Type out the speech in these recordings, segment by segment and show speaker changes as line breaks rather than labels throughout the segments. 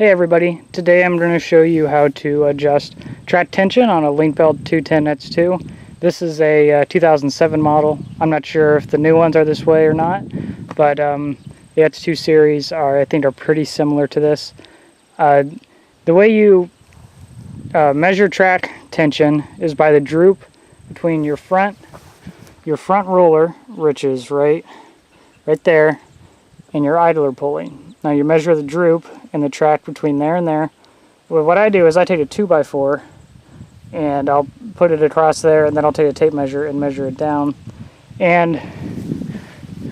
Hey everybody, today I'm going to show you how to adjust track tension on a Link-Belt 210X2. This is a 2007 model. I'm not sure if the new ones are this way or not, but the X2 series I think are pretty similar to this. The way you measure track tension is by the droop between your front roller, which is right there, and your idler pulley. Now you measure the droop and the track between there and there. Well, what I do is I take a 2x4 and I'll put it across there, and then I'll take a tape measure and measure it down. And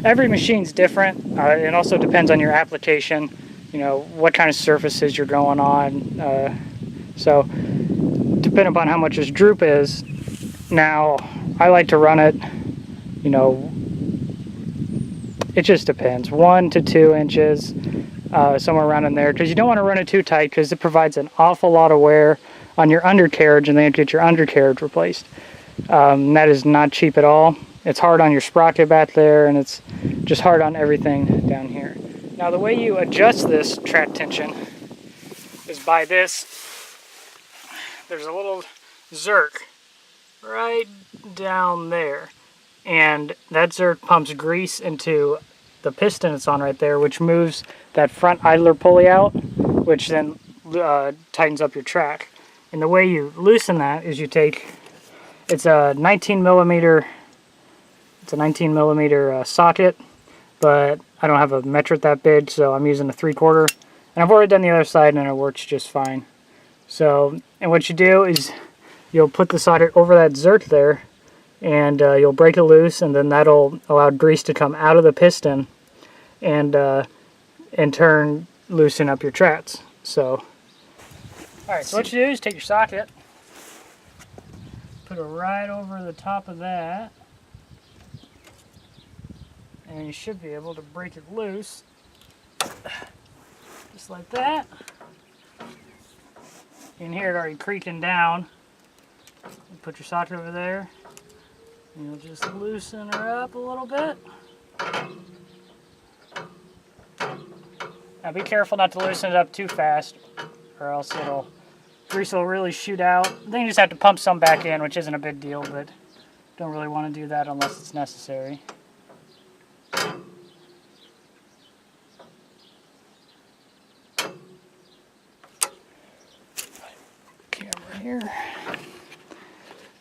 every machine's different. It also depends on your application, you know, what kind of surfaces you're going on. So depending upon how much this droop is. Now I like to run it, you know, it just depends, 1 to 2 inches, somewhere around in there, because you don't want to run it too tight because it provides an awful lot of wear on your undercarriage, and then you have to get your undercarriage replaced. That is not cheap at all. It's hard on your sprocket back there, and it's just hard on everything down here. Now the way you adjust this track tension is by this. There's a little zerk right down there, and that zerk pumps grease into the piston it's on right there, which moves that front idler pulley out, which then tightens up your track. And the way you loosen that is you take, it's a 19 millimeter socket, but I don't have a metric that big, so I'm using a 3/4, and I've already done the other side and it works just fine. So, and what you do is you'll put the socket over that zerk there, and you'll break it loose, and then that'll allow grease to come out of the piston and in turn loosen up your tracks. So, alright, so what you do is take your socket, put it right over the top of that, and you should be able to break it loose just like that. You can hear it already creaking down. You put your socket over there, and you'll just loosen her up a little bit. Now be careful not to loosen it up too fast, or else grease will really shoot out. Then you just have to pump some back in, which isn't a big deal, but don't really want to do that unless it's necessary. Camera here.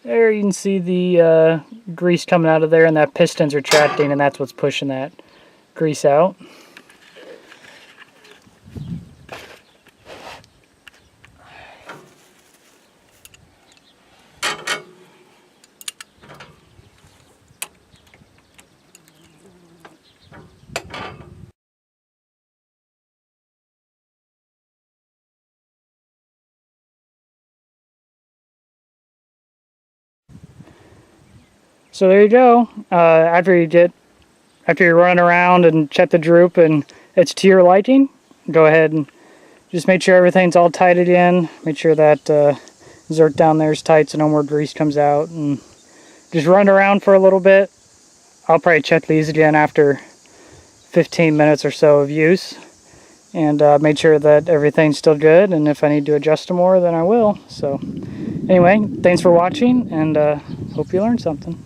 There you can see the grease coming out of there, and that piston's retracting, and that's what's pushing that grease out. So there you go. After you're running around and check the droop and it's to your liking, go ahead and just make sure everything's all tight again. Make sure that zerk down there is tight so no more grease comes out, and just run around for a little bit. I'll probably check these again after 15 minutes or so of use, and make sure that everything's still good, and if I need to adjust them more, then I will. So anyway, thanks for watching, and hope you learned something.